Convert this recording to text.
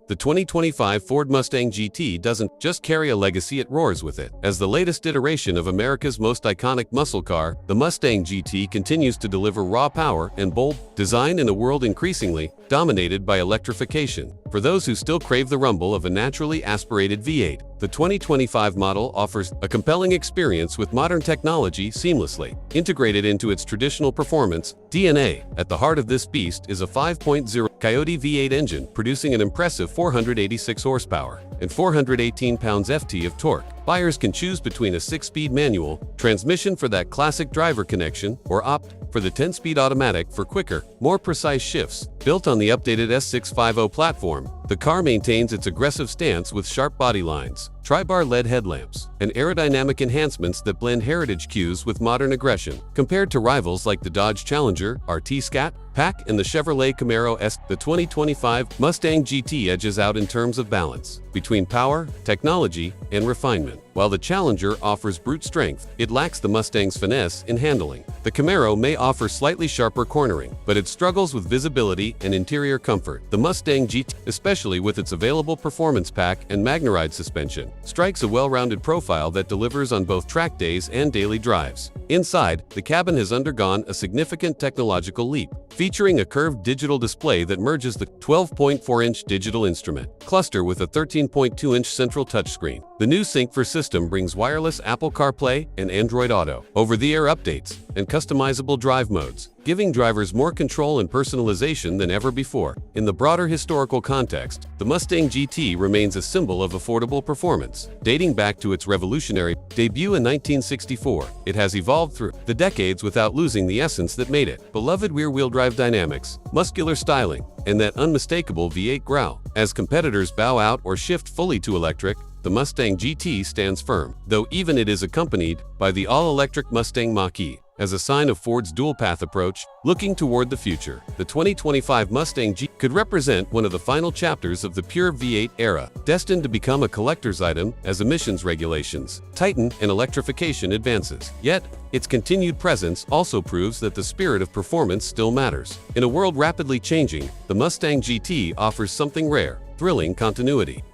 The 2025 Ford Mustang GT doesn't just carry a legacy, it roars with it. As the latest iteration of America's most iconic muscle car, the Mustang GT continues to deliver raw power and bold design in a world increasingly dominated by electrification. For those who still crave the rumble of a naturally aspirated V8, the 2025 model offers a compelling experience with modern technology seamlessly integrated into its traditional performance DNA. At the heart of this beast is a 5.0 Coyote V8 engine producing an impressive 486 horsepower and 418 pounds-ft of torque. Buyers can choose between a 6-speed manual transmission for that classic driver connection or opt for the 10-speed automatic for quicker, more precise shifts. Built on the updated S650 platform, the car maintains its aggressive stance with sharp body lines, tri-bar LED headlamps, and aerodynamic enhancements that blend heritage cues with modern aggression. Compared to rivals like the Dodge Challenger, RT Scat, Pack, and the Chevrolet Camaro S, the 2025 Mustang GT edges out in terms of balance between power, technology, and refinement. While the Challenger offers brute strength, it lacks the Mustang's finesse in handling. The Camaro may offer slightly sharper cornering, but it struggles with visibility and interior comfort. The Mustang GT, especially with its available performance pack and MagneRide suspension, strikes a well-rounded profile that delivers on both track days and daily drives. Inside, the cabin has undergone a significant technological leap, featuring a curved digital display that merges the 12.4-inch digital instrument cluster with a 13.2-inch central touchscreen. The new Sync for system brings wireless Apple CarPlay and Android Auto, over-the-air updates, and customizable drive modes, giving drivers more control and personalization than ever before. In the broader historical context, the Mustang GT remains a symbol of affordable performance. Dating back to its revolutionary debut in 1964, it has evolved through the decades without losing the essence that made it. Beloved rear-wheel drive dynamics, muscular styling, and that unmistakable V8 growl. As competitors bow out or shift fully to electric, the Mustang GT stands firm, though even it is accompanied by the all-electric Mustang Mach-E. As a sign of Ford's dual-path approach, looking toward the future, the 2025 Mustang GT could represent one of the final chapters of the pure V8 era, destined to become a collector's item as emissions regulations tighten and electrification advances. Yet, its continued presence also proves that the spirit of performance still matters. In a world rapidly changing, the Mustang GT offers something rare: thrilling continuity.